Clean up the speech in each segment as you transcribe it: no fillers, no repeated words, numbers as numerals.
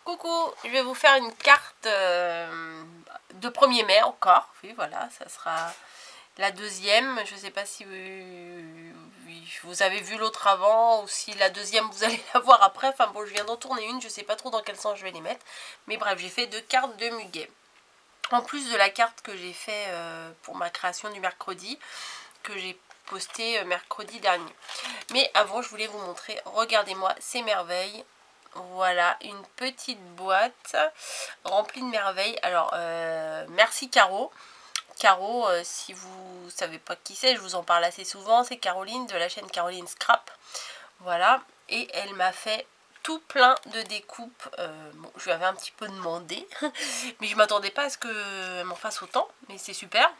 Coucou, je vais vous faire une carte de 1er mai encore. Oui, voilà, ça sera la deuxième. Je ne sais pas si vous avez vu l'autre avant ou si la deuxième vous allez la voir après. Enfin bon, je viens d'en tourner une, je ne sais pas trop dans quel sens je vais les mettre. Mais bref, j'ai fait 2 cartes de muguet. En plus de la carte que j'ai fait pour ma création du mercredi, que j'ai postée mercredi dernier. Mais avant, je voulais vous montrer, regardez-moi ces merveilles. Voilà, une petite boîte remplie de merveilles. Alors, merci Caro. Caro, si vous savez pas qui c'est, je vous en parle assez souvent. C'est Caroline de la chaîne Caroline Scrap. Voilà, et elle m'a fait tout plein de découpes. Bon, je lui avais un petit peu demandé, mais je m'attendais pas à ce qu'elle m'en fasse autant. Mais c'est super.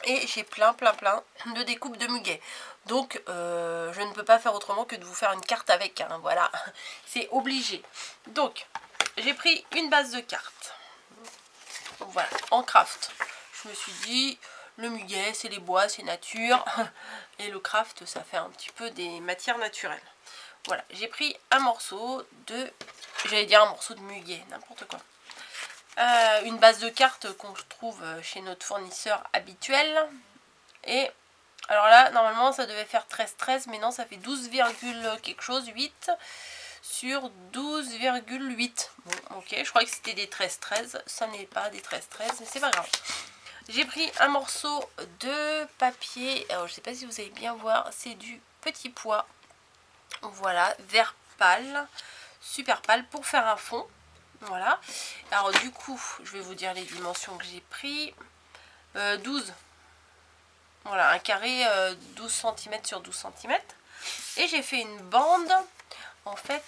Et j'ai plein de découpes de muguet. Donc je ne peux pas faire autrement que de vous faire une carte avec. Hein, voilà, c'est obligé. Donc j'ai pris une base de cartes. Donc, voilà, en craft. Je me suis dit, le muguet c'est les bois, c'est nature. Et le craft ça fait un petit peu des matières naturelles. Voilà, j'ai pris un morceau de... J'allais dire un morceau de muguet, n'importe quoi. Une base de cartes qu'on trouve chez notre fournisseur habituel. Et alors là, normalement, ça devait faire 13, mais non, ça fait 12, quelque chose, 8 sur 12,8. Bon, ok, je croyais que c'était des 13, ça n'est pas des 13, mais c'est pas grave. J'ai pris un morceau de papier, alors je sais pas si vous allez bien voir, c'est du petit pois. Voilà, vert pâle, super pâle pour faire un fond. Voilà, alors du coup, je vais vous dire les dimensions que j'ai pris. 12. Voilà, un carré 12 cm sur 12 cm. Et j'ai fait une bande. En fait,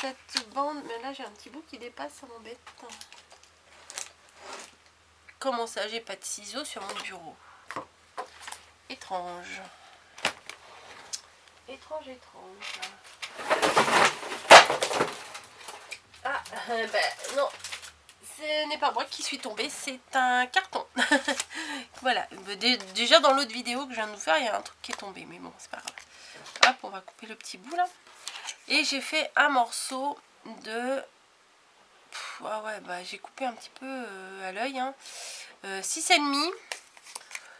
cette bande... Mais là, j'ai un petit bout qui dépasse, ça m'embête. Comment ça, j'ai pas de ciseaux sur mon bureau? Étrange. Étrange. Ah, ben non. Ce n'est pas moi qui suis tombée, c'est un carton. Voilà, déjà dans l'autre vidéo que je viens de vous faire, il y a un truc qui est tombé, mais bon, c'est pas grave. Hop, on va couper le petit bout là. Et j'ai fait un morceau de... Ah ouais, bah j'ai coupé un petit peu à l'œil. Hein. 6,5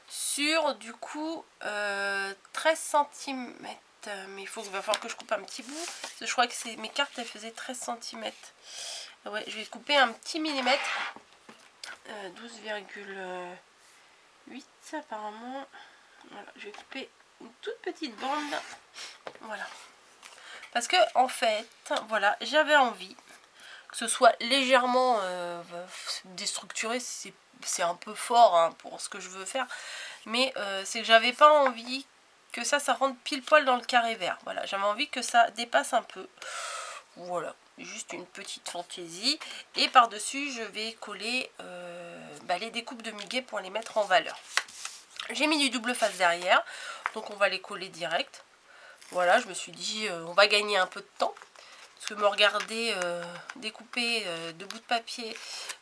sur du coup 13 cm. Mais il va falloir que je coupe un petit bout. Parce que je crois que mes cartes elles faisaient 13 cm. Ouais, je vais couper un petit millimètre. 12,8 apparemment. Voilà, je vais couper une toute petite bande. Voilà. Parce que en fait, voilà, j'avais envie que ce soit légèrement déstructuré, c'est un peu fort hein, pour ce que je veux faire. Mais c'est que j'avais pas envie que ça rentre pile poil dans le carré vert. Voilà, j'avais envie que ça dépasse un peu. Voilà, juste une petite fantaisie. Et par-dessus, je vais coller les découpes de muguet pour les mettre en valeur. J'ai mis du double face derrière, donc on va les coller direct. Voilà, je me suis dit, on va gagner un peu de temps. Parce que me regarder découper de bouts de papier,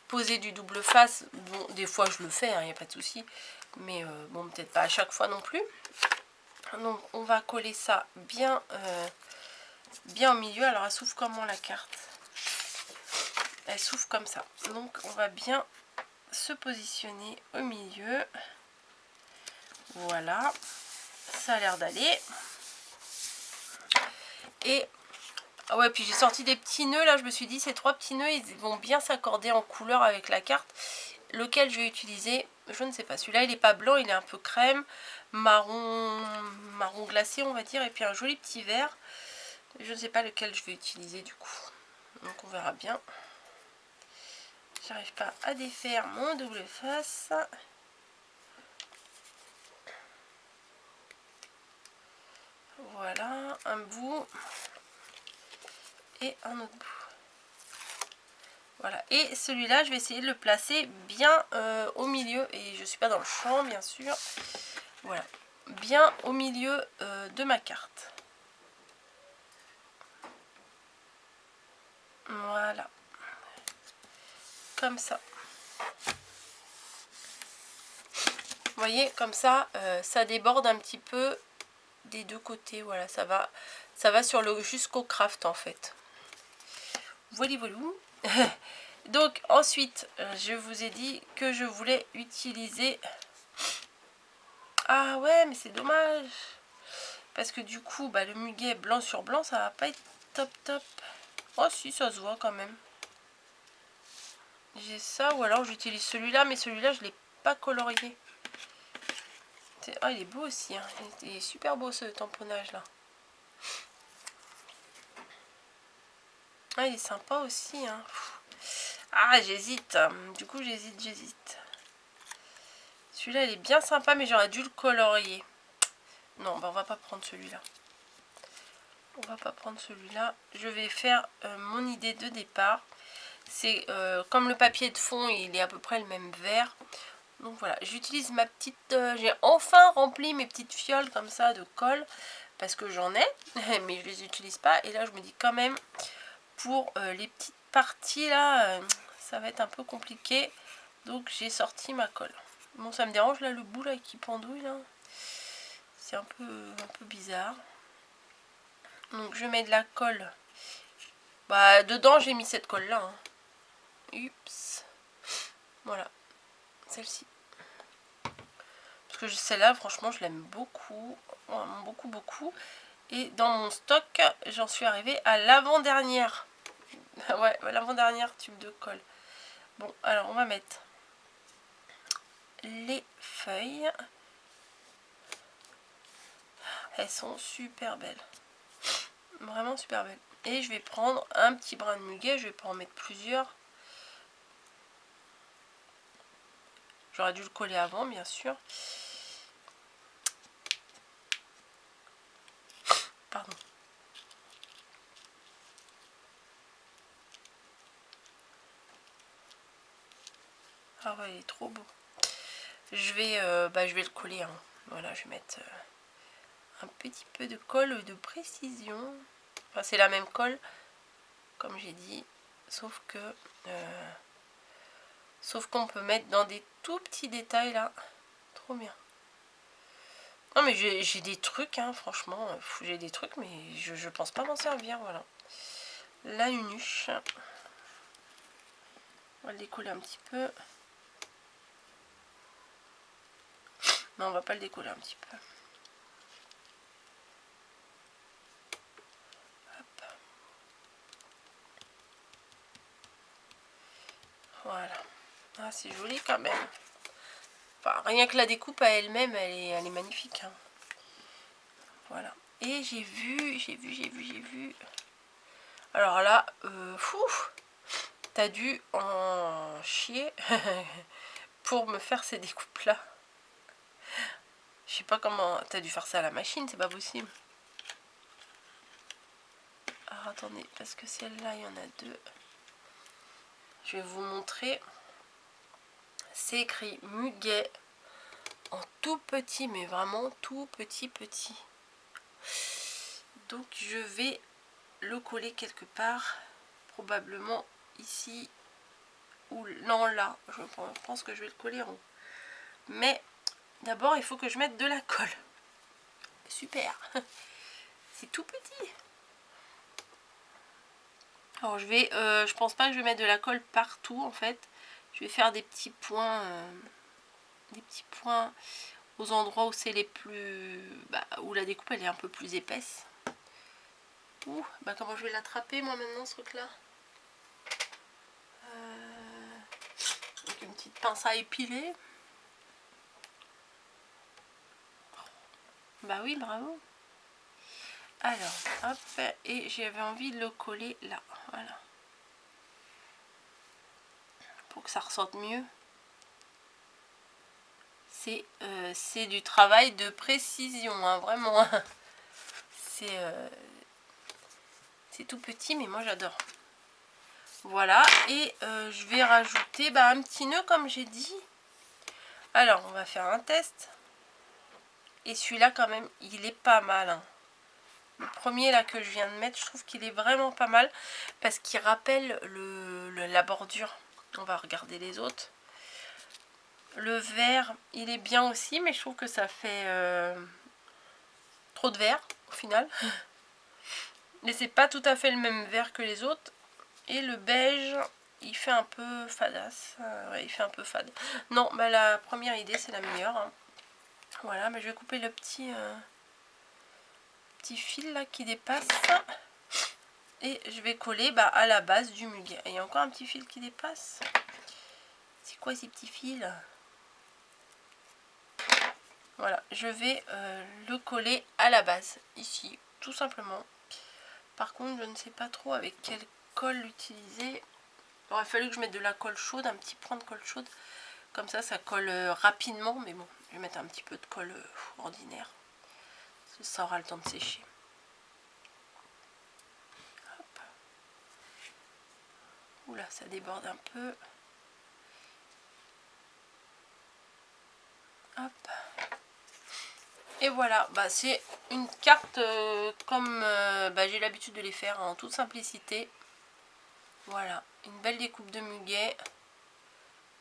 poser du double face, bon, des fois je le fais, il n'y a pas de souci. Mais bon, peut-être pas à chaque fois non plus. Donc on va coller ça bien, bien au milieu. Alors elle s'ouvre comment la carte? Elle s'ouvre comme ça. Donc on va bien se positionner au milieu. Voilà, ça a l'air d'aller. Et ouais, puis j'ai sorti des petits nœuds là, je me suis dit ces 3 petits nœuds ils vont bien s'accorder en couleur avec la carte. Lequel je vais utiliser, je ne sais pas. Celui-là il n'est pas blanc, il est un peu crème, marron glacé on va dire, et puis un joli petit vert. Je ne sais pas lequel je vais utiliser du coup. Donc on verra bien. J'arrive pas à défaire mon double face. Voilà, un bout et un autre bout. Voilà, et celui-là je vais essayer de le placer bien au milieu, et je suis pas dans le champ bien sûr. Voilà, bien au milieu de ma carte. Voilà, comme ça. Vous voyez, comme ça, ça déborde un petit peu des deux côtés. Voilà, ça va sur le jusqu'au craft en fait. Voilà, voilà. Donc ensuite, je vous ai dit que je voulais utiliser... Ah ouais, mais c'est dommage. Parce que du coup, bah, le muguet blanc sur blanc, ça va pas être top top. Oh si, ça se voit quand même. J'ai ça, ou alors j'utilise celui-là, mais celui-là, je l'ai pas colorié. Ah, il est beau aussi. Hein. Il est super beau ce tamponnage là. Ah, il est sympa aussi. Hein. Ah, j'hésite. Du coup, j'hésite. Celui-là, il est bien sympa, mais j'aurais dû le colorier. Non, bah, on va pas prendre celui-là. On va pas prendre celui-là. Je vais faire mon idée de départ. C'est comme le papier de fond, il est à peu près le même vert. Donc voilà, j'utilise ma petite... j'ai enfin rempli mes petites fioles comme ça de colle. Parce que j'en ai, mais je les utilise pas. Et là, je me dis quand même, pour les petites parties là, ça va être un peu compliqué. Donc j'ai sorti ma colle. Bon, ça me dérange là, le bout là qui pendouille là. C'est un peu bizarre. Donc je mets de la colle. Bah dedans j'ai mis cette colle là. Hein. Oups. Voilà. Celle-ci. Parce que celle-là, franchement, je l'aime beaucoup. Vraiment beaucoup, beaucoup. Et dans mon stock, j'en suis arrivée à l'avant-dernière. Ouais, l'avant-dernière tube de colle. Bon, alors on va mettre les feuilles. Elles sont super belles. Vraiment super belles. Et je vais prendre un petit brin de muguet. Je vais pas en mettre plusieurs. J'aurais dû le coller avant, bien sûr. Pardon. Ah ouais, il est trop beau. Je vais le coller. Hein. Voilà, je vais mettre un petit peu de colle de précision. Enfin, c'est la même colle, comme j'ai dit. Sauf qu'on peut mettre dans des tout petits détails là. Trop bien. Non mais j'ai des trucs, hein, franchement. J'ai des trucs, mais je pense pas m'en servir, voilà. La nunuche. On va le décoller un petit peu. Non, on va pas le décoller un petit peu. Hop. Voilà. Ah, c'est joli quand même. Enfin, rien que la découpe à elle-même, elle est magnifique. Hein. Voilà. Et j'ai vu. Alors là, t'as dû en chier pour me faire ces découpes-là. Je sais pas comment... T'as dû faire ça à la machine, c'est pas possible. Alors attendez, parce que celle-là, il y en a deux. Je vais vous montrer. C'est écrit muguet en tout petit, mais vraiment tout petit. Donc je vais le coller quelque part. Probablement ici. Ou non, là. Je pense que je vais le coller en haut. Mais d'abord, il faut que je mette de la colle. Super. C'est tout petit. Alors je pense pas que je vais mettre de la colle partout en fait. Je vais faire des petits points aux endroits où c'est les plus... où la découpe elle est un peu plus épaisse. Ouh, comment je vais l'attraper moi maintenant ce truc là. Avec une petite pince à épiler. Bah oui, bravo. Alors, hop, et j'avais envie de le coller là, voilà. Pour que ça ressorte mieux. C'est du travail de précision, hein, vraiment. C'est tout petit, mais moi j'adore. Voilà, et je vais rajouter un petit nœud comme j'ai dit. Alors, on va faire un test. Et celui-là, quand même, il est pas mal. Hein. Le premier là que je viens de mettre, je trouve qu'il est vraiment pas mal. Parce qu'il rappelle la bordure. On va regarder les autres. Le vert, il est bien aussi, mais je trouve que ça fait trop de vert au final. Mais c'est pas tout à fait le même vert que les autres. Et le beige, il fait un peu fadasse. Ouais, il fait un peu fade. Non, bah la première idée, c'est la meilleure. Hein. Voilà, mais je vais couper le petit fil là qui dépasse. Et je vais coller à la base du muguet. Et il y a encore un petit fil qui dépasse. C'est quoi ces petits fils? Voilà, je vais le coller à la base, ici, tout simplement. Par contre, je ne sais pas trop avec quelle colle utiliser. Il aurait fallu que je mette de la colle chaude, un petit point de colle chaude. Comme ça colle rapidement. Mais bon, je vais mettre un petit peu de colle ordinaire. Ça aura le temps de sécher. Hop. Oula, ça déborde un peu. Hop. Et voilà, c'est une carte comme j'ai l'habitude de les faire en toute simplicité. Voilà, une belle découpe de muguet.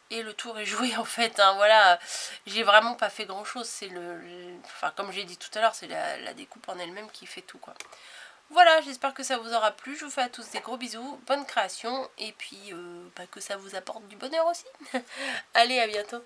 Et le tour est joué en fait. Hein, voilà, j'ai vraiment pas fait grand chose. C'est enfin, comme j'ai dit tout à l'heure, c'est la découpe en elle-même qui fait tout quoi. Voilà, j'espère que ça vous aura plu. Je vous fais à tous des gros bisous, bonne création. Et puis que ça vous apporte du bonheur aussi. Allez, à bientôt.